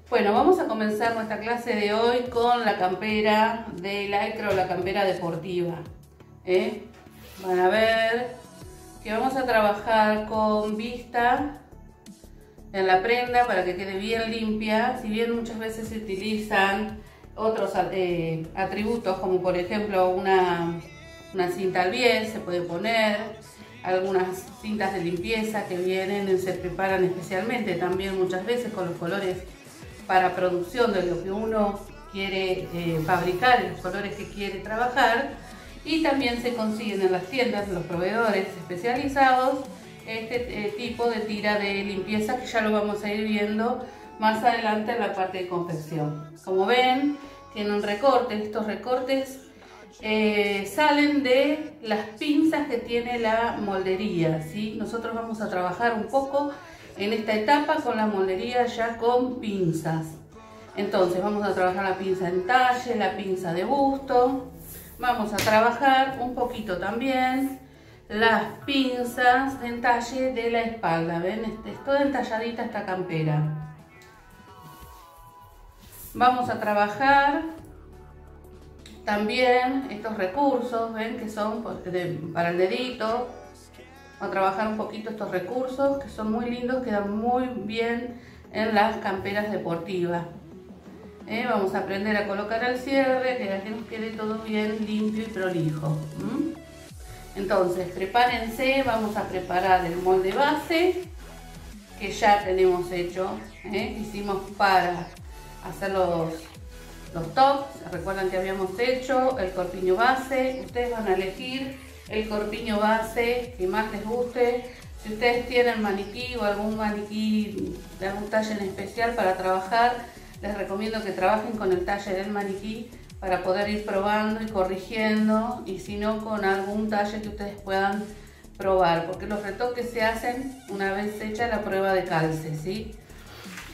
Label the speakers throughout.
Speaker 1: Bueno, vamos a comenzar nuestra clase de hoy con la campera de lycra o la campera deportiva. Van a ver que vamos a trabajar con vista en la prenda para que quede bien limpia. Si bien muchas veces se utilizan otros atributos, como por ejemplo una cinta al bies, se puede poner algunas cintas de limpieza que vienen, se preparan especialmente también muchas veces con los colores para producción de lo que uno quiere fabricar, los colores que quiere trabajar, y también se consiguen en las tiendas, los proveedores especializados, este tipo de tira de limpieza que ya lo vamos a ir viendo más adelante en la parte de confección. Como ven, tiene un recorte. Estos recortes salen de las pinzas que tiene la moldería, ¿sí? Nosotros vamos a trabajar un poco en esta etapa con la moldería ya con pinzas. Entonces vamos a trabajar la pinza en talle, la pinza de busto. Vamos a trabajar un poquito también las pinzas en talle de la espalda. ¿Ven? Es toda entalladita esta campera. Vamos a trabajar también estos recursos, ven, que son para el dedito. Vamos a trabajar un poquito estos recursos que son muy lindos, quedan muy bien en las camperas deportivas. Vamos a aprender a colocar el cierre, que nos quede todo bien limpio y prolijo. Entonces prepárense, vamos a preparar el molde base que ya tenemos hecho. Hicimos para hacer los tops. Recuerdan que habíamos hecho el corpiño base. Ustedes van a elegir el corpiño base que más les guste. Si ustedes tienen maniquí o algún maniquí de algún talle en especial para trabajar, les recomiendo que trabajen con el talle del maniquí para poder ir probando y corrigiendo, y si no, con algún talle que ustedes puedan probar, porque los retoques se hacen una vez hecha la prueba de calce, ¿sí?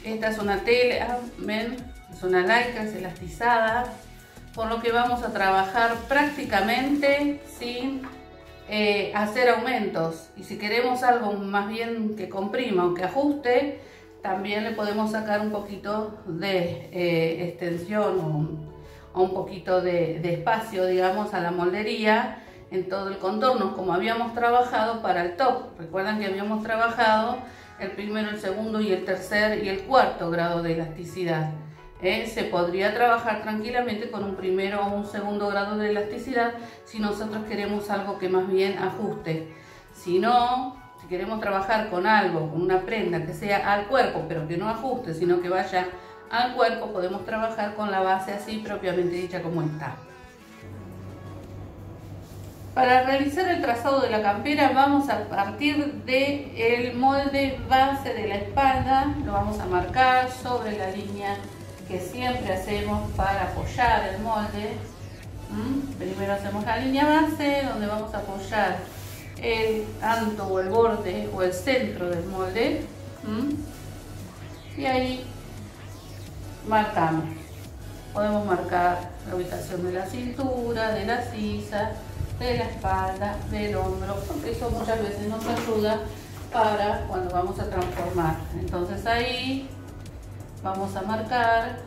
Speaker 1: Esta es una tela, ven, es una lycra, es elastizada, por lo que vamos a trabajar prácticamente sin hacer aumentos. Y si queremos algo más bien que comprima o que ajuste, también le podemos sacar un poquito de extensión o un poquito de espacio, digamos, a la moldería en todo el contorno, como habíamos trabajado para el top. Recuerdan que habíamos trabajado el primero, el segundo y el tercer y el cuarto grado de elasticidad. Se podría trabajar tranquilamente con un primero o un segundo grado de elasticidad si nosotros queremos algo que más bien ajuste. Si no, si queremos trabajar con algo, con una prenda que sea al cuerpo, pero que no ajuste, sino que vaya al cuerpo, podemos trabajar con la base así propiamente dicha como está. Para realizar el trazado de la campera vamos a partir del molde base de la espalda. Lo vamos a marcar sobre la línea que siempre hacemos para apoyar el molde. Primero hacemos la línea base, donde vamos a apoyar el canto o el borde o el centro del molde. Y ahí marcamos. Podemos marcar la ubicación de la cintura, de la sisa, de la espalda, del hombro, porque eso muchas veces nos ayuda para cuando vamos a transformar. Entonces ahí vamos a marcar.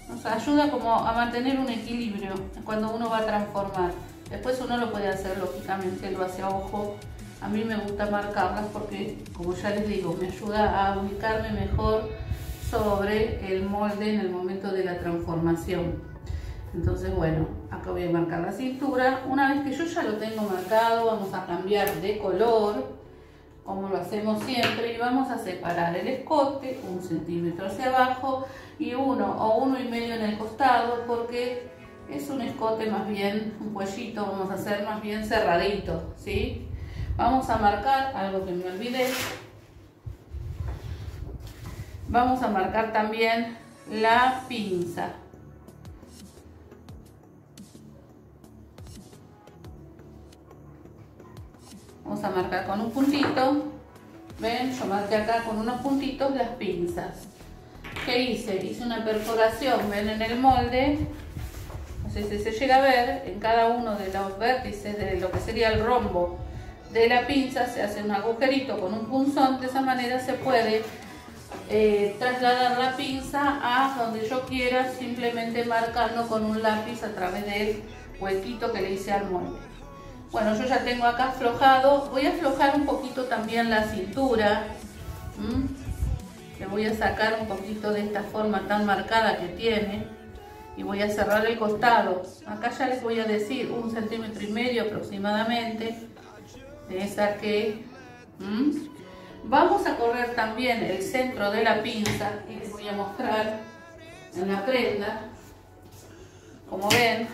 Speaker 1: Nos ayuda como a mantener un equilibrio cuando uno va a transformar. Después uno lo puede hacer, lógicamente, lo hace a ojo. A mí me gusta marcarlas porque, como ya les digo, me ayuda a ubicarme mejor sobre el molde en el momento de la transformación. Entonces, bueno, acá voy a marcar la cintura. Una vez que yo ya lo tengo marcado, vamos a cambiar de color, como lo hacemos siempre, y vamos a separar el escote 1 centímetro hacia abajo y 1 o 1,5 en el costado, porque es un escote más bien, un cuellito, vamos a hacer más bien cerradito, ¿sí? Vamos a marcar, algo que me olvidé, vamos a marcar también la pinza. Vamos a marcar con un puntito. Ven, yo marqué acá con unos puntitos las pinzas. ¿Qué hice? Hice una perforación, ven, en el molde. No sé si se llega a ver, en cada uno de los vértices de lo que sería el rombo de la pinza se hace un agujerito con un punzón. De esa manera se puede trasladar la pinza a donde yo quiera, simplemente marcando con un lápiz a través del huequito que le hice al molde. Bueno, yo ya tengo acá aflojado. Voy a aflojar un poquito también la cintura. Le voy a sacar un poquito de esta forma tan marcada que tiene y voy a cerrar el costado. Acá ya les voy a decir 1,5 centímetros aproximadamente le saqué. Vamos a correr también el centro de la pinza y les voy a mostrar en la prenda. Como ven,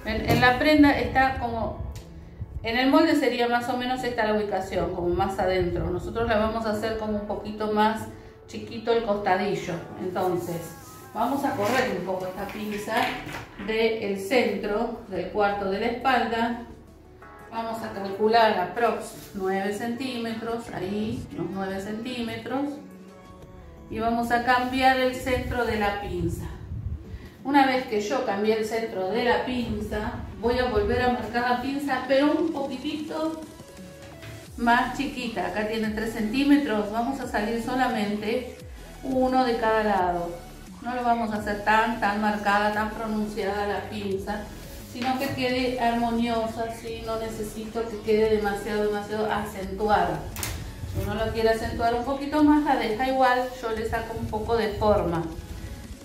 Speaker 1: en la prenda está como... En el molde sería más o menos esta la ubicación, como más adentro. Nosotros la vamos a hacer como un poquito más chiquito el costadillo. Entonces, vamos a correr un poco esta pinza del centro del cuarto de la espalda. Vamos a calcular aprox 9 centímetros, ahí, unos 9 centímetros. Y vamos a cambiar el centro de la pinza. Una vez que yo cambié el centro de la pinza, voy a volver a marcar la pinza, pero un poquitito más chiquita. Acá tiene 3 centímetros, vamos a salir solamente uno de cada lado. No lo vamos a hacer tan marcada, tan pronunciada la pinza, sino que quede armoniosa, ¿sí? No necesito que quede demasiado acentuada. Si uno lo quiere acentuar un poquito más, la deja igual, yo le saco un poco de forma.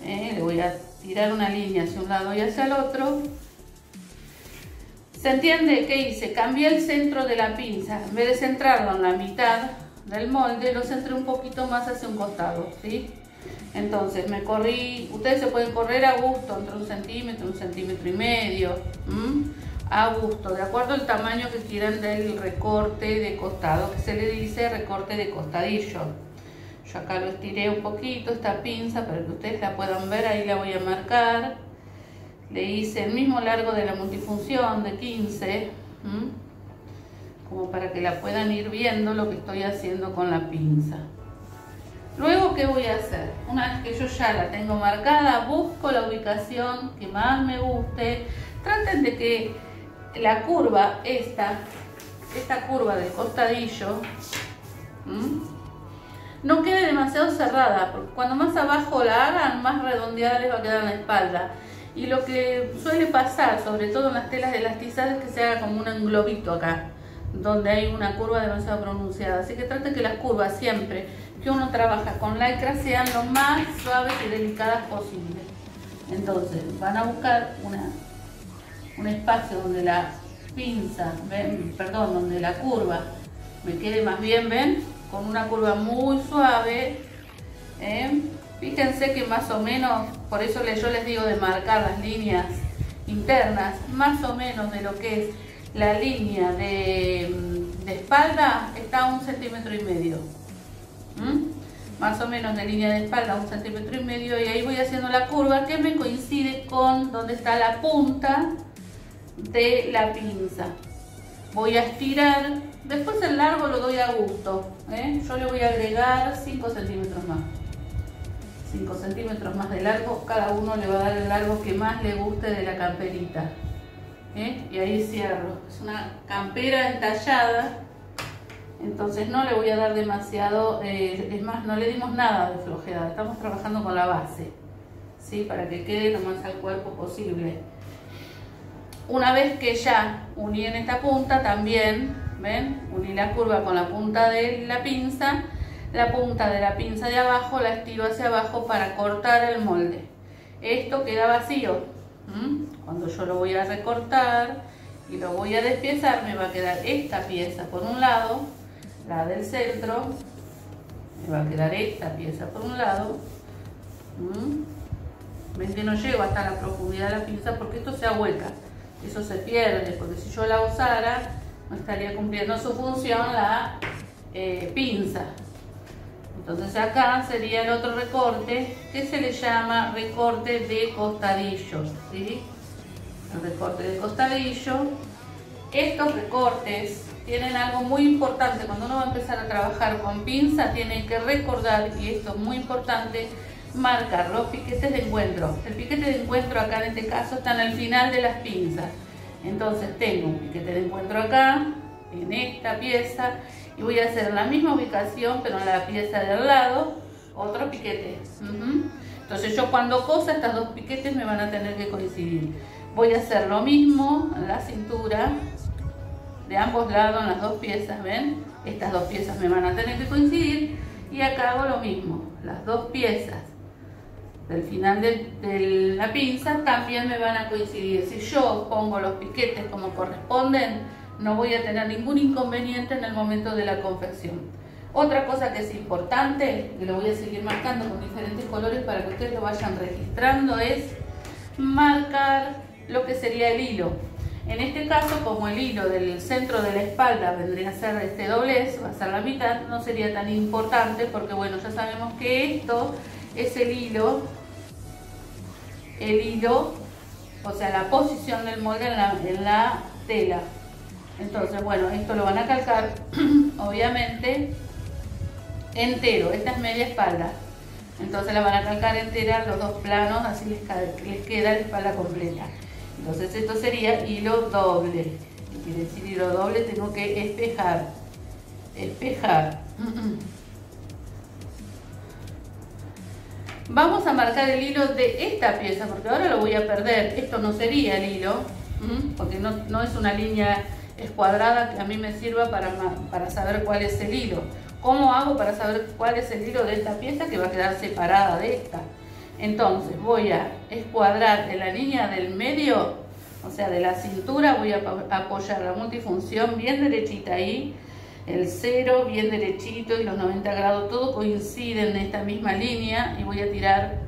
Speaker 1: Le voy a tirar una línea hacia un lado y hacia el otro. ¿Se entiende qué hice? Cambié el centro de la pinza. En vez de centrarlo en la mitad del molde, lo centré un poquito más hacia un costado, ¿sí? Entonces me corrí, ustedes se pueden correr a gusto, entre 1 centímetro, 1,5 centímetros, a gusto, de acuerdo al tamaño que quieran del recorte de costado, que se le dice recorte de costadillo. Yo acá lo estiré un poquito, esta pinza, para que ustedes la puedan ver, ahí la voy a marcar. Le hice el mismo largo de la multifunción, de 15, como para que la puedan ir viendo lo que estoy haciendo con la pinza. Luego, ¿qué voy a hacer? Una vez que yo ya la tengo marcada, busco la ubicación que más me guste. Traten de que la curva, esta curva del costadillo, no quede demasiado cerrada, porque cuando más abajo la hagan, más redondeada les va a quedar en la espalda. Y lo que suele pasar, sobre todo en las telas de elastizadas, es que se haga como un globito acá, donde hay una curva demasiado pronunciada. Así que traten que las curvas siempre que uno trabaja con lycra sean lo más suaves y delicadas posible. Entonces van a buscar un espacio donde la pinza, donde la curva me quede más bien, ven, con una curva muy suave. Fíjense que más o menos, por eso yo les digo de marcar las líneas internas, más o menos de lo que es la línea de espalda está a 1,5 centímetros. Más o menos de línea de espalda 1,5 centímetros, y ahí voy haciendo la curva que me coincide con donde está la punta de la pinza. Voy a estirar, después el largo lo doy a gusto, yo le voy a agregar 5 centímetros más. 5 centímetros más de largo, cada uno le va a dar el largo que más le guste de la camperita. Y ahí cierro. Es una campera entallada, entonces no le voy a dar demasiado, es más, no le dimos nada de flojedad, estamos trabajando con la base, ¿sí? Para que quede lo más al cuerpo posible. Una vez que ya uní en esta punta también, ¿ven? Uní la curva con la punta de la pinza. La punta de la pinza de abajo la estiro hacia abajo para cortar el molde. Esto queda vacío. Cuando yo lo voy a recortar y lo voy a despiezar, me va a quedar esta pieza por un lado, la del centro, me va a quedar esta pieza por un lado. Ven que no llego hasta la profundidad de la pinza porque esto se ahueca, eso se pierde, porque si yo la usara no estaría cumpliendo su función la pinza. Entonces acá sería el otro recorte que se le llama recorte de costadillo, ¿sí? El recorte de costadillo. Estos recortes tienen algo muy importante. Cuando uno va a empezar a trabajar con pinza, tiene que recordar, y esto es muy importante, marcar los piquetes de encuentro. El piquete de encuentro acá en este caso está en el final de las pinzas. Entonces tengo un piquete de encuentro acá, en esta pieza, y voy a hacer la misma ubicación, pero en la pieza de al lado, otro piquete. Entonces yo cuando cosa, estas dos piquetes me van a tener que coincidir. Voy a hacer lo mismo en la cintura, de ambos lados, en las dos piezas, ¿ven? Estas dos piezas me van a tener que coincidir, y acá hago lo mismo, las dos piezas del final de la pinza también me van a coincidir. Si yo pongo los piquetes como corresponden, no voy a tener ningún inconveniente en el momento de la confección. Otra cosa que es importante, que lo voy a seguir marcando con diferentes colores para que ustedes lo vayan registrando, es marcar lo que sería el hilo. En este caso, como el hilo del centro de la espalda vendría a ser este doblez, va a ser la mitad, no sería tan importante porque bueno, ya sabemos que esto es el hilo, o sea, la posición del molde en la tela. Entonces, bueno, esto lo van a calcar, obviamente, entero. Esta es media espalda. Entonces la van a calcar entera los dos planos, así les queda la espalda completa. Entonces esto sería hilo doble. ¿Qué quiere decir hilo doble? Tengo que espejar. Vamos a marcar el hilo de esta pieza, porque ahora lo voy a perder. Esto no sería el hilo, porque no es una línea escuadrada que a mí me sirva para saber cuál es el hilo. ¿Cómo hago para saber cuál es el hilo de esta pieza que va a quedar separada de esta? Entonces voy a escuadrar en la línea del medio, o sea de la cintura, voy a apoyar la multifunción bien derechita ahí, el 0 bien derechito y los 90 grados, todo coinciden en esta misma línea, y voy a tirar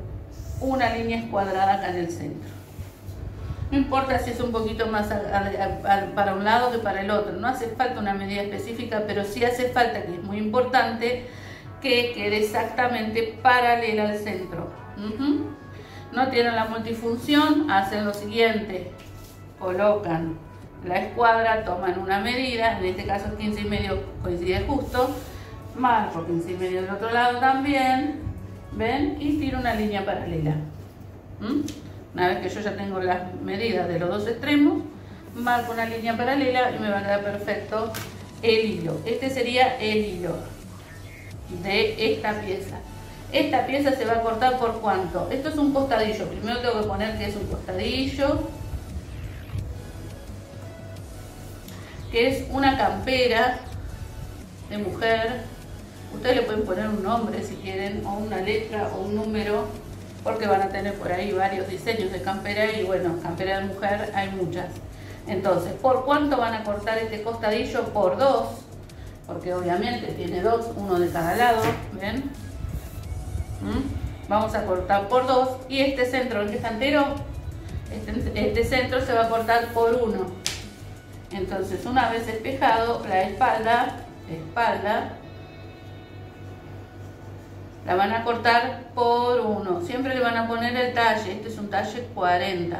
Speaker 1: una línea escuadrada acá en el centro. No importa si es un poquito más para un lado que para el otro, no hace falta una medida específica, pero sí hace falta, que es muy importante, que quede exactamente paralela al centro. No tienen la multifunción, hacen lo siguiente, colocan la escuadra, toman una medida, en este caso 15,5 coincide justo, marco 15,5 del otro lado también, ven, y tiro una línea paralela. Una vez que yo ya tengo las medidas de los dos extremos, marco una línea paralela y me va a quedar perfecto el hilo. Este sería el hilo de esta pieza. Esta pieza se va a cortar por ¿cuánto? Esto es un costadillo. Primero tengo que poner que es un costadillo, que es una campera de mujer. Ustedes le pueden poner un nombre si quieren, o una letra o un número, porque van a tener por ahí varios diseños de campera, y bueno, campera de mujer hay muchas. Entonces, ¿por cuánto van a cortar este costadillo? Por 2, porque obviamente tiene 2, uno de cada lado, ¿ven? Vamos a cortar por 2, y este centro, el que está entero, este centro se va a cortar por 1. Entonces, una vez espejado, la espalda, la van a cortar por 1. Siempre le van a poner el talle. Este es un talle 40.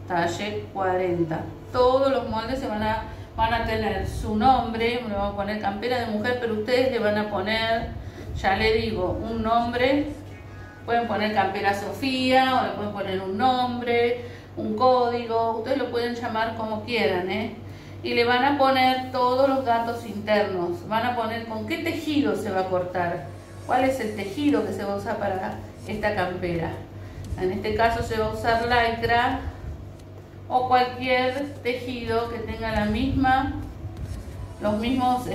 Speaker 1: Talle 40. Todos los moldes van a tener su nombre. Le vamos a poner campera de mujer, pero ustedes le van a poner, ya le digo, un nombre. Pueden poner campera Sofía, o le pueden poner un nombre, un código. Ustedes lo pueden llamar como quieran, Y le van a poner todos los datos internos. Van a poner con qué tejido se va a cortar. ¿Cuál es el tejido que se va a usar para esta campera? En este caso se va a usar lycra o cualquier tejido que tenga los mismos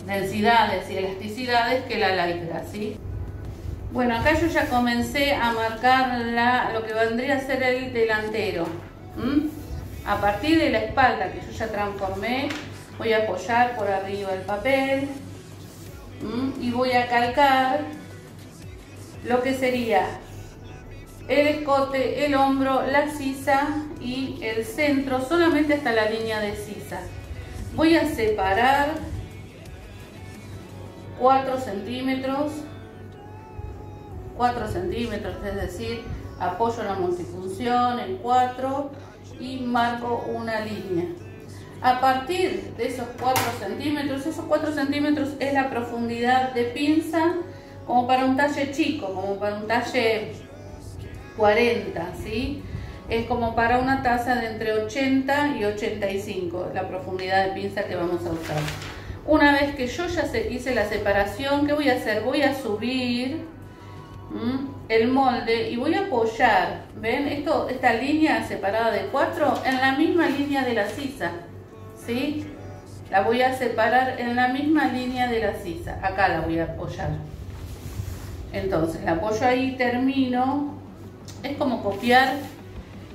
Speaker 1: densidades y elasticidades que la lycra, ¿sí? Bueno, acá yo ya comencé a marcar lo que vendría a ser el delantero. A partir de la espalda que yo ya transformé, voy a apoyar por arriba el papel. Y voy a calcar lo que sería el escote, el hombro, la sisa y el centro, solamente hasta la línea de sisa. Voy a separar 4 centímetros, es decir, apoyo la multifunción en 4 y marco una línea. A partir de esos 4 centímetros, esos 4 centímetros es la profundidad de pinza como para un talle chico, como para un talle 40, ¿sí? es como para una taza de entre 80 y 85, la profundidad de pinza que vamos a usar. Una vez que yo ya hice la separación, ¿qué voy a hacer? Voy a subir el molde y voy a apoyar, ¿ven? Esta línea separada de 4 en la misma línea de la sisa, ¿sí? La voy a separar en la misma línea de la sisa, acá la voy a apoyar. Entonces la apoyo ahí, termino, es como copiar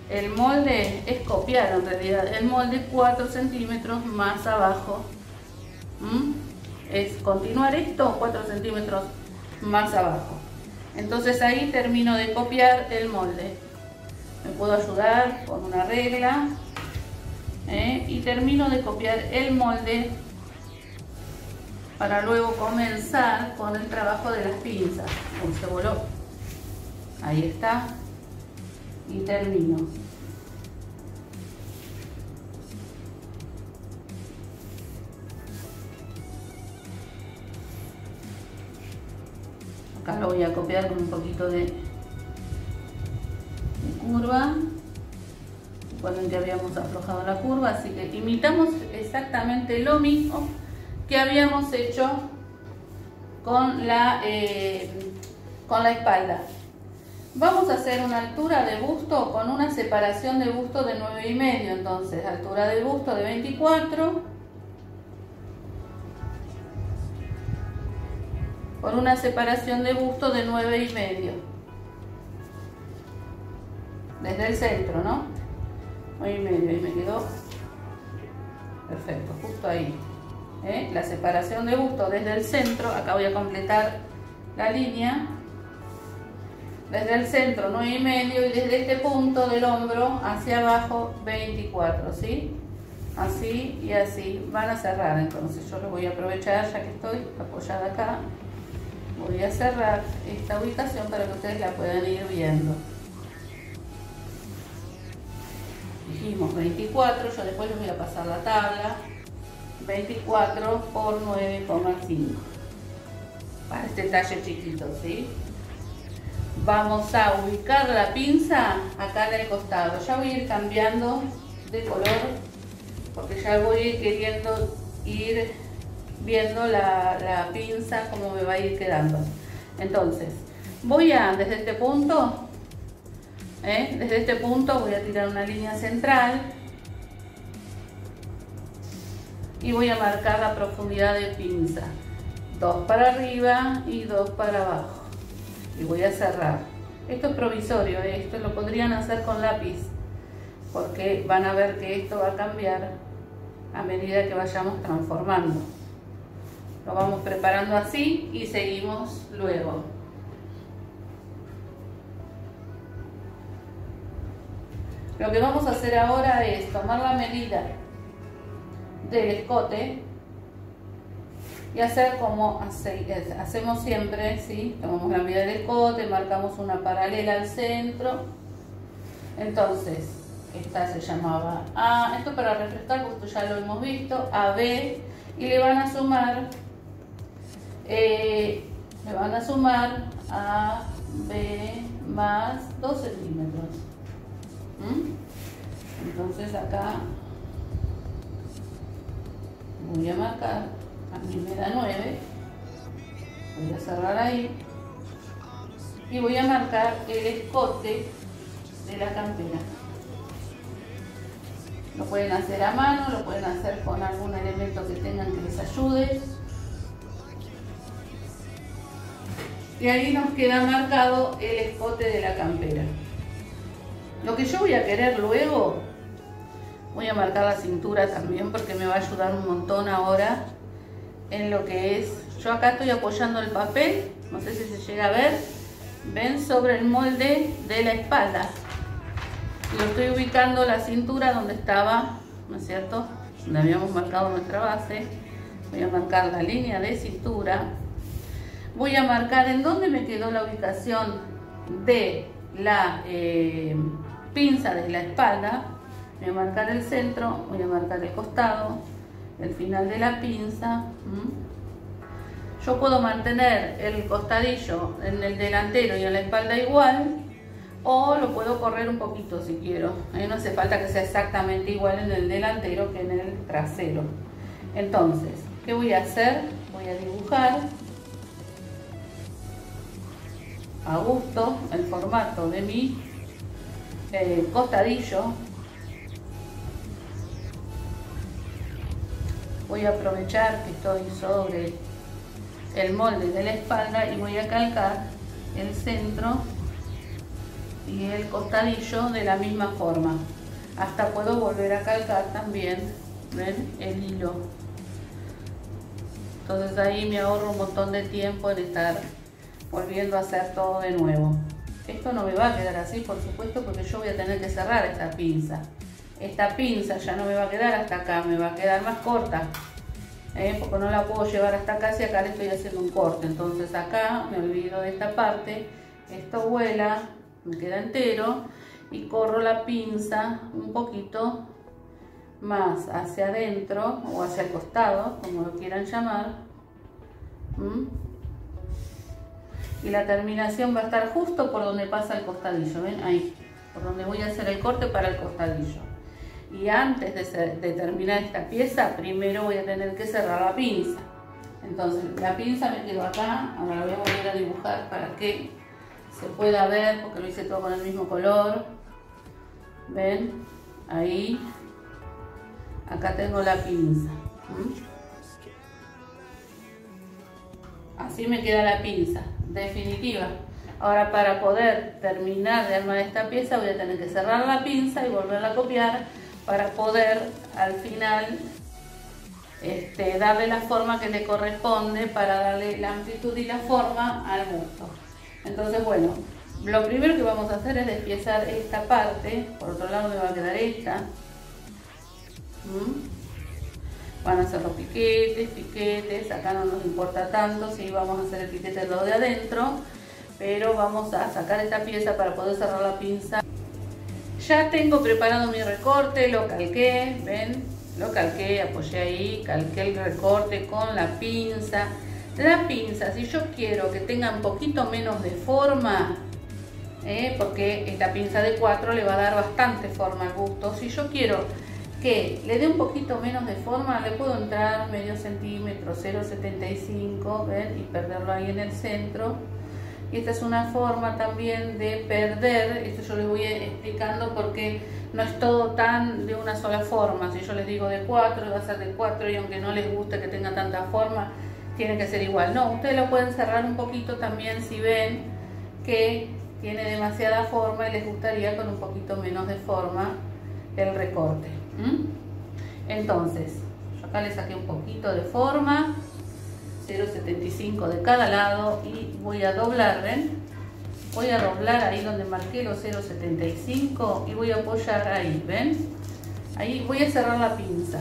Speaker 1: el molde, es copiar en realidad el molde 4 centímetros más abajo. Es continuar esto 4 centímetros más abajo. Entonces ahí termino de copiar el molde. Me puedo ayudar con una regla y termino de copiar el molde para luego comenzar con el trabajo de las pinzas. Se voló. Ahí está. Y termino. Acá lo voy a copiar con un poquito de curva. Recuerden que habíamos aflojado la curva, así que imitamos exactamente lo mismo que habíamos hecho con la espalda. Vamos a hacer una altura de busto con una separación de busto de 9,5. Entonces, altura de busto de 24. Con una separación de busto de 9,5 desde el centro, ¿no? 9,5, ahí me quedó perfecto, justo ahí. La separación de busto desde el centro, acá voy a completar la línea, desde el centro 9,5 y desde este punto del hombro hacia abajo 24, ¿sí? Así y así van a cerrar. Entonces yo lo voy a aprovechar, ya que estoy apoyada acá. Voy a cerrar esta ubicación para que ustedes la puedan ir viendo. Dijimos 24, yo después les voy a pasar la tabla. 24 por 9,5 para este talle chiquito, ¿sí? Vamos a ubicar la pinza acá en el costado. Ya voy a ir cambiando de color porque ya voy a ir queriendo ir viendo la pinza cómo me va a ir quedando. Entonces voy a, desde este punto voy a tirar una línea central y voy a marcar la profundidad de pinza, 2 para arriba y 2 para abajo, y voy a cerrar. Esto es provisorio, esto lo podrían hacer con lápiz porque van a ver que esto va a cambiar a medida que vayamos transformando. Lo vamos preparando así y seguimos luego. Lo que vamos a hacer ahora es tomar la medida del escote y hacer como hacemos siempre, ¿sí? Tomamos la medida del escote, marcamos una paralela al centro. Entonces, esta se llamaba A, esto para refrescar porque esto ya lo hemos visto, AB, y le van a sumar A, B más 2 centímetros. Entonces acá voy a marcar, a mí me da 9, voy a cerrar ahí y voy a marcar el escote de la campera. Lo pueden hacer a mano, lo pueden hacer con algún elemento que tengan que les ayude. Y ahí nos queda marcado el escote de la campera. Lo que yo voy a querer luego, voy a marcar la cintura también porque me va a ayudar un montón ahora en lo que es. Yo acá estoy apoyando el papel, no sé si se llega a ver, ven, sobre el molde de la espalda. Y lo estoy ubicando la cintura donde estaba, ¿no es cierto? Donde habíamos marcado nuestra base. Voy a marcar la línea de cintura. Voy a marcar en dónde me quedó la ubicación de la pinza de la espalda. Voy a marcar el centro, voy a marcar el costado, el final de la pinza. Yo puedo mantener el costadillo en el delantero y en la espalda igual, o lo puedo correr un poquito si quiero. No hace falta que sea exactamente igual en el delantero que en el trasero. Entonces, ¿qué voy a hacer? Voy a dibujar a gusto el formato de mi costadillo. Voy a aprovechar que estoy sobre el molde de la espalda y voy a calcar el centro y el costadillo de la misma forma. Hasta puedo volver a calcar también, ¿ven? El hilo. Entonces ahí me ahorro un montón de tiempo en estar volviendo a hacer todo de nuevo. Esto no me va a quedar así, por supuesto, porque yo voy a tener que cerrar esta pinza. Esta pinza ya no me va a quedar hasta acá, me va a quedar más corta, porque no la puedo llevar hasta acá si acá le estoy haciendo un corte. Entonces acá me olvido de esta parte, esto vuela, me queda entero y corro la pinza un poquito más hacia adentro o hacia el costado, como lo quieran llamar. Y la terminación va a estar justo por donde pasa el costadillo, ¿ven? Ahí, por donde voy a hacer el corte para el costadillo. Y antes de terminar esta pieza, primero voy a tener que cerrar la pinza. Entonces la pinza me quedó acá, ahora la voy a volver a dibujar para que se pueda ver, porque lo hice todo con el mismo color. ¿Ven? Ahí. Acá tengo la pinza. Así me queda la pinza definitiva. Ahora, para poder terminar de armar esta pieza voy a tener que cerrar la pinza y volverla a copiar para poder al final darle la forma que le corresponde, para darle la amplitud y la forma al busto. Entonces, bueno, lo primero que vamos a hacer es despiezar esta parte. Por otro lado me va a quedar esta. Van a ser los piquetes, acá no nos importa tanto si vamos a hacer el piquete del lado de adentro, pero vamos a sacar esta pieza para poder cerrar la pinza. Ya tengo preparado mi recorte, lo calqué, ¿ven? Lo calqué, apoyé ahí, calqué el recorte con la pinza. La pinza, si yo quiero que tenga un poquito menos de forma, porque esta pinza de 4 le va a dar bastante forma al busto, si yo quiero que le dé un poquito menos de forma, le puedo entrar medio centímetro, 0,75, ¿ven? Y perderlo ahí en el centro. Y esta es una forma también de perder, esto yo les voy explicando porque no es todo tan de una sola forma. Si yo les digo de 4, va a ser de 4, y aunque no les guste que tenga tanta forma, tiene que ser igual. No, ustedes lo pueden cerrar un poquito también si ven que tiene demasiada forma y les gustaría con un poquito menos de forma el recorte. Entonces, yo acá le saqué un poquito de forma, 0,75 de cada lado, y voy a doblar, ¿ven? Voy a doblar ahí donde marqué los 0,75 y voy a apoyar ahí, ¿ven? Ahí voy a cerrar la pinza.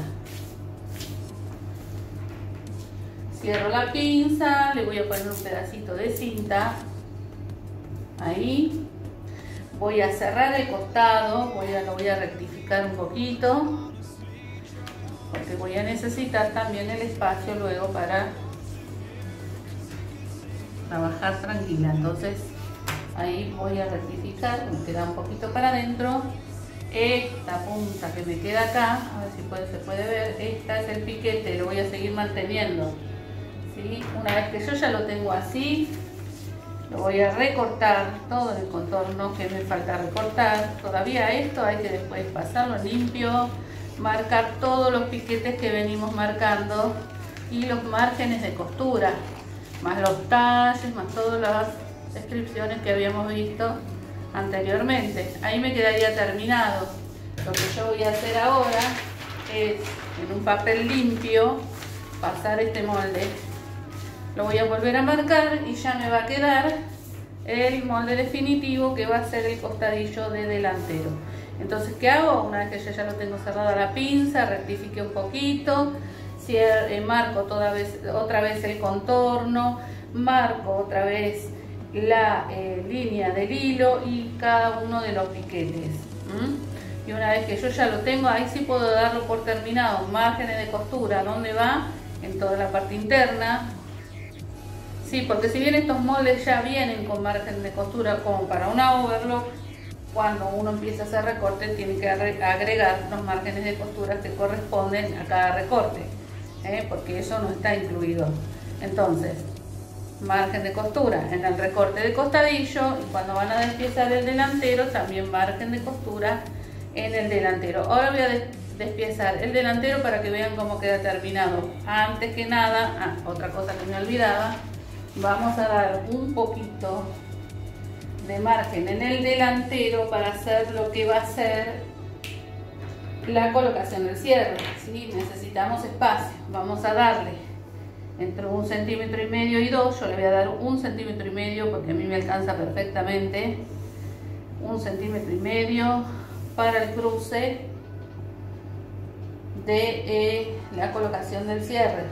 Speaker 1: Cierro la pinza, le voy a poner un pedacito de cinta. Ahí. Voy a cerrar el costado, lo voy a rectificar un poquito, porque voy a necesitar también el espacio luego para trabajar tranquila. Entonces ahí voy a rectificar, me queda un poquito para adentro. Esta punta que me queda acá, a ver si se puede ver, esta es el piquete, lo voy a seguir manteniendo, ¿sí? Una vez que yo ya lo tengo así, lo voy a recortar todo el contorno que me falta recortar. Todavía esto hay que después pasarlo limpio, marcar todos los piquetes que venimos marcando y los márgenes de costura, más los talles, más todas las descripciones que habíamos visto anteriormente. Ahí me quedaría terminado. Lo que yo voy a hacer ahora es, en un papel limpio, pasar este molde. Lo voy a volver a marcar y ya me va a quedar el molde definitivo, que va a ser el costadillo de delantero. Entonces, ¿qué hago? Una vez que yo ya lo tengo cerrada la pinza, rectifique un poquito, marco otra vez el contorno, marco otra vez la línea del hilo y cada uno de los piquetes. Y una vez que yo ya lo tengo, ahí sí puedo darlo por terminado. Márgenes de costura, ¿dónde va? En toda la parte interna. Sí, porque si bien estos moldes ya vienen con margen de costura como para una overlock, cuando uno empieza a hacer recorte tiene que agregar los márgenes de costura que corresponden a cada recorte, porque eso no está incluido. Entonces, margen de costura en el recorte de costadillo, y cuando van a despiezar el delantero también margen de costura en el delantero. Ahora voy a despiezar el delantero para que vean cómo queda terminado. Antes que nada, otra cosa que me olvidaba, vamos a dar un poquito de margen en el delantero para hacer lo que va a ser la colocación del cierre, ¿sí? Necesitamos espacio, vamos a darle entre 1,5 centímetros y 2, yo le voy a dar 1,5 centímetros porque a mí me alcanza perfectamente, 1,5 centímetros para el cruce de la colocación del cierre,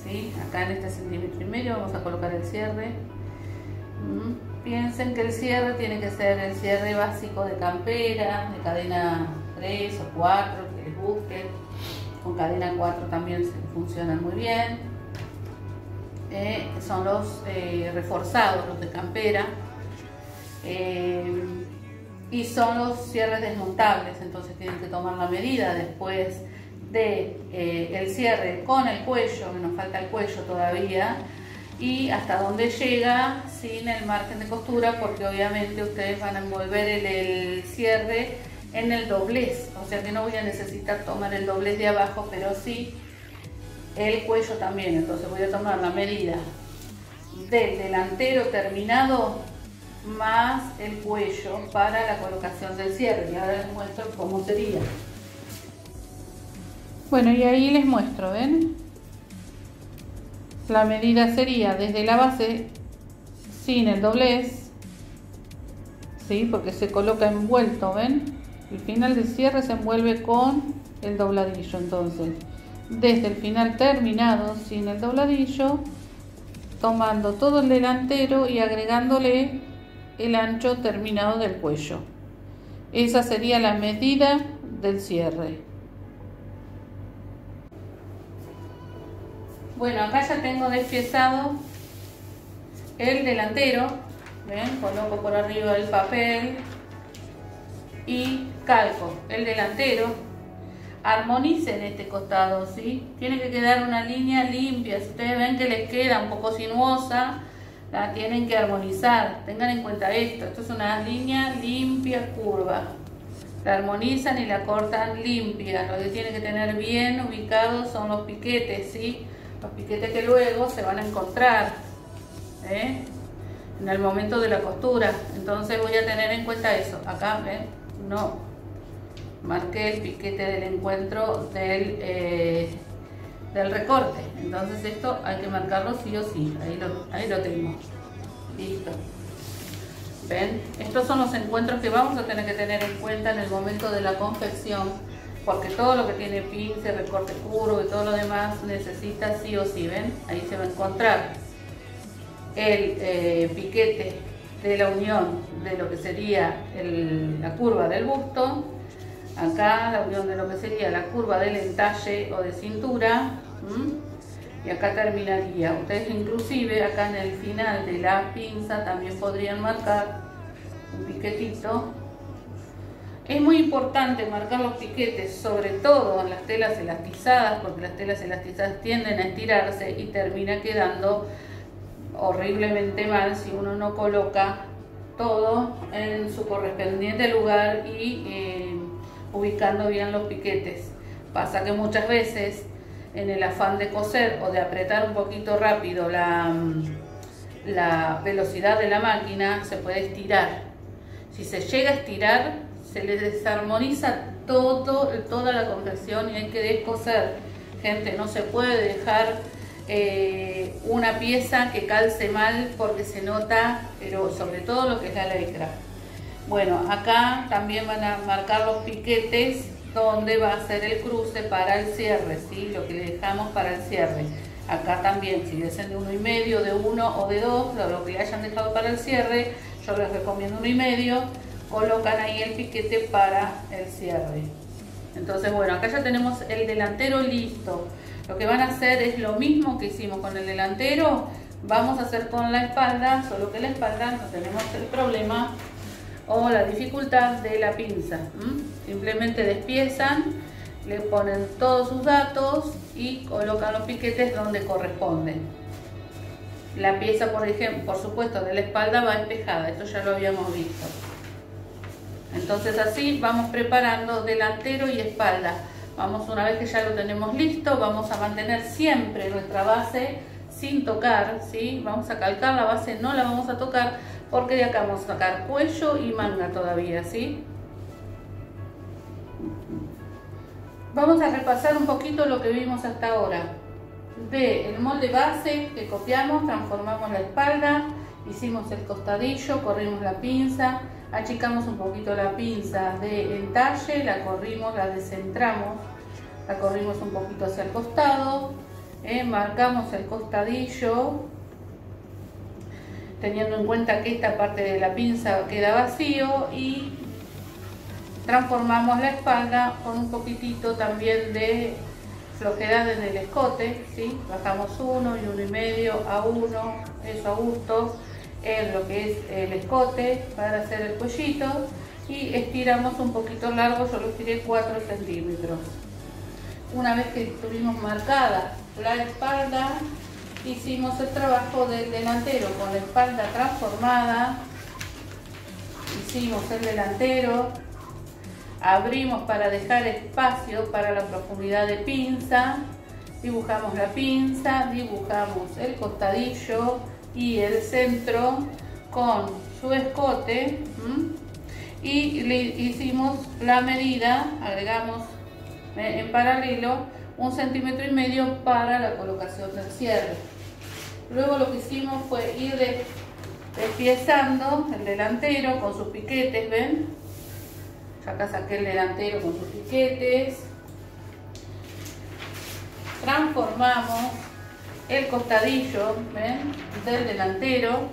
Speaker 1: ¿sí? Acá en este 1,5 centímetros vamos a colocar el cierre. Piensen que el cierre tiene que ser el cierre básico de campera, de cadena 3 o 4, que les guste. Con cadena 4 también funcionan muy bien. Son los reforzados, los de campera. Y son los cierres desmontables, entonces tienen que tomar la medida después de el cierre con el cuello, que nos falta el cuello todavía, y hasta dónde llega sin el margen de costura, porque obviamente ustedes van a envolver el cierre en el doblez, o sea que no voy a necesitar tomar el doblez de abajo, pero sí el cuello también. Entonces voy a tomar la medida del delantero terminado más el cuello para la colocación del cierre, y ahora les muestro cómo sería. Bueno, y ahí les muestro, ¿ven? La medida sería desde la base sin el doblez, ¿sí? Porque se coloca envuelto, ¿ven? El final del cierre se envuelve con el dobladillo, entonces desde el final terminado sin el dobladillo, tomando todo el delantero y agregándole el ancho terminado del cuello. Esa sería la medida del cierre. Bueno, acá ya tengo despiezado el delantero, ¿ven? Coloco por arriba el papel y calco el delantero. Armonicen este costado, ¿sí? Tiene que quedar una línea limpia. Si ustedes ven que les queda un poco sinuosa, la tienen que armonizar. Tengan en cuenta esto. Esto es una línea limpia, curva. La armonizan y la cortan limpia. Lo que tiene que tener bien ubicados son los piquetes, ¿sí? Los piquetes que luego se van a encontrar en el momento de la costura. Entonces voy a tener en cuenta eso. Acá, ¿ven? No marqué el piquete del encuentro del recorte. Entonces esto hay que marcarlo sí o sí. Ahí lo tengo. Listo. ¿Ven? Estos son los encuentros que vamos a tener que tener en cuenta en el momento de la confección, porque todo lo que tiene pince, recorte curvo y todo lo demás necesita sí o sí. ¿Ven? Ahí se va a encontrar el piquete de la unión de lo que sería la curva del busto, acá la unión de lo que sería la curva del entalle o de cintura, y acá terminaría. Ustedes inclusive acá en el final de la pinza también podrían marcar un piquetito. Es muy importante marcar los piquetes, sobre todo en las telas elastizadas, porque las telas elastizadas tienden a estirarse y termina quedando horriblemente mal si uno no coloca todo en su correspondiente lugar y ubicando bien los piquetes. Pasa que muchas veces en el afán de coser o de apretar un poquito rápido la velocidad de la máquina, se puede estirar. Si se llega a estirar, se le desarmoniza toda la confección y hay que descoser. Gente, no se puede dejar una pieza que calce mal porque se nota, pero sobre todo lo que es la licra. Bueno, acá también van a marcar los piquetes donde va a ser el cruce para el cierre, ¿sí? Lo que le dejamos para el cierre. Acá también, si dicen de 1,5, de 1 o de 2, lo que le hayan dejado para el cierre, yo les recomiendo 1,5, colocan ahí el piquete para el cierre. Entonces, bueno, acá ya tenemos el delantero listo. Lo que van a hacer es lo mismo que hicimos con el delantero, vamos a hacer con la espalda, solo que la espalda no tenemos el problema o la dificultad de la pinza. Simplemente despiezan, le ponen todos sus datos y colocan los piquetes donde corresponden. La pieza, por ejemplo, por supuesto, de la espalda va espejada, esto ya lo habíamos visto. Entonces así vamos preparando delantero y espalda. Vamos, una vez que ya lo tenemos listo, vamos a mantener siempre nuestra base sin tocar, ¿sí? Vamos a calcar la base, no la vamos a tocar porque de acá vamos a sacar cuello y manga todavía, ¿sí? Vamos a repasar un poquito lo que vimos hasta ahora. Del molde base que copiamos, transformamos la espalda, hicimos el costadillo, corrimos la pinza, achicamos un poquito la pinza de entalle, la corrimos, la descentramos, la corrimos un poquito hacia el costado, marcamos el costadillo, teniendo en cuenta que esta parte de la pinza queda vacío, y transformamos la espalda con un poquitito también de flojedad en el escote, ¿sí? Bajamos 1 y 1,5 a 1, eso a gusto, en lo que es el escote para hacer el cuellito, y estiramos un poquito largo, yo lo estiré 4 centímetros. Una vez que tuvimos marcada la espalda, hicimos el trabajo del delantero con la espalda transformada, hicimos el delantero, abrimos para dejar espacio para la profundidad de pinza, dibujamos la pinza, dibujamos el costadillo y el centro con su escote, y le hicimos la medida, agregamos en paralelo 1,5 centímetros para la colocación del cierre. Luego lo que hicimos fue ir despiezando el delantero con sus piquetes, ¿ven? Acá saqué el delantero con sus piquetes, transformamos el costadillo, ¿ven?, del delantero,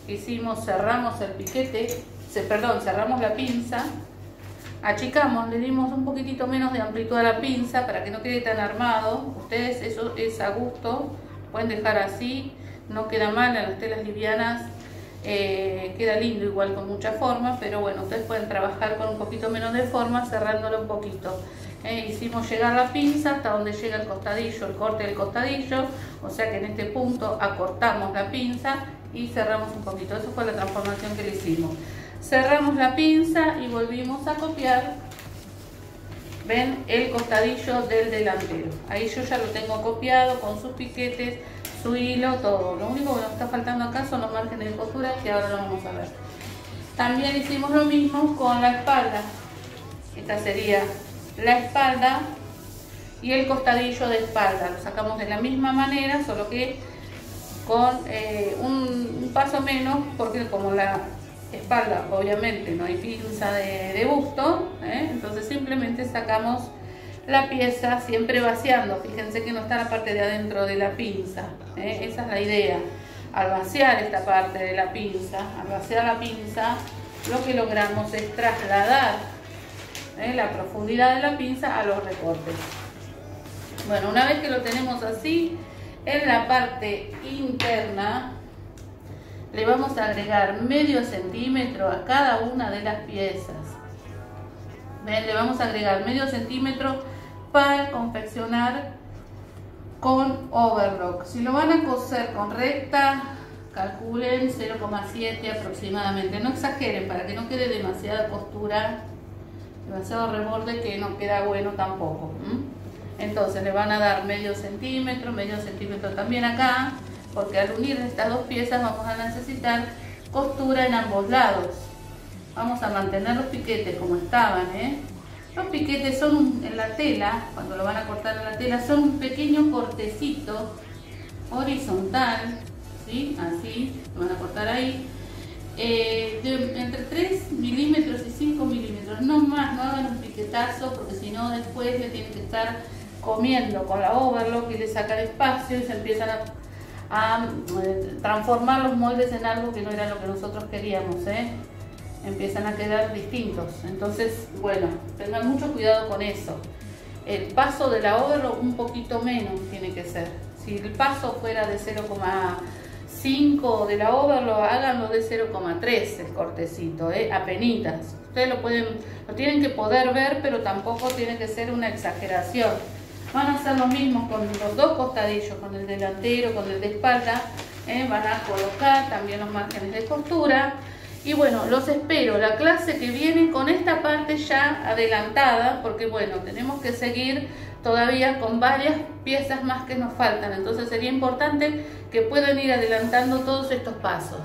Speaker 1: hicimos, cerramos el piquete, cerramos la pinza, achicamos, le dimos un poquitito menos de amplitud a la pinza para que no quede tan armado. Ustedes, eso es a gusto, pueden dejar así, no queda mal, en las telas livianas queda lindo igual con mucha forma, pero bueno, ustedes pueden trabajar con un poquito menos de forma, cerrándolo un poquito. Hicimos llegar la pinza hasta donde llega el costadillo, el corte del costadillo, o sea que en este punto acortamos la pinza y cerramos un poquito. Eso fue la transformación que le hicimos. Cerramos la pinza y volvimos a copiar, ven, el costadillo del delantero. Ahí yo ya lo tengo copiado con sus piquetes, su hilo, todo. Lo único que nos está faltando acá son los márgenes de costura, que ahora lo vamos a ver. También hicimos lo mismo con la espalda. Esta sería la espalda y el costadillo de espalda. Lo sacamos de la misma manera, solo que con un paso menos, porque como la espalda obviamente no hay pinza de busto, entonces simplemente sacamos la pieza, siempre vaciando. Fíjense que no está la parte de adentro de la pinza, esa es la idea. Al vaciar esta parte de la pinza, lo que logramos es trasladar la profundidad de la pinza a los recortes. Bueno, una vez que lo tenemos así, en la parte interna le vamos a agregar medio centímetro a cada una de las piezas. ¿Ven? Le vamos a agregar medio centímetro para confeccionar con overlock. Si lo van a coser con recta, calculen 0,7 aproximadamente. No exageren para que no quede demasiada costura, demasiado reborde, que no queda bueno tampoco. Entonces le van a dar medio centímetro también acá, porque al unir estas dos piezas vamos a necesitar costura en ambos lados. Vamos a mantener los piquetes como estaban, Los piquetes son en la tela, cuando lo van a cortar en la tela, son un pequeño cortecito horizontal, ¿sí? Así, lo van a cortar ahí, entre 3 milímetros y 5 milímetros, no más, no hagan un piquetazo, porque si no después le tienen que estar comiendo con la overlock y le sacan espacio y se empiezan a transformar los moldes en algo que no era lo que nosotros queríamos, empiezan a quedar distintos. Entonces, bueno, tengan mucho cuidado con eso. El paso de la overlock un poquito menos tiene que ser. Si el paso fuera de 5 de la overlock, háganlo de 0,3 el cortecito, apenitas. Ustedes lo tienen que poder ver, pero tampoco tiene que ser una exageración. Van a hacer lo mismo con los dos costadillos, con el delantero, con el de espalda. Van a colocar también los márgenes de costura. Y bueno, los espero la clase que viene con esta parte ya adelantada, porque bueno, tenemos que seguir todavía con varias piezas más que nos faltan. Entonces sería importante que puedan ir adelantando todos estos pasos.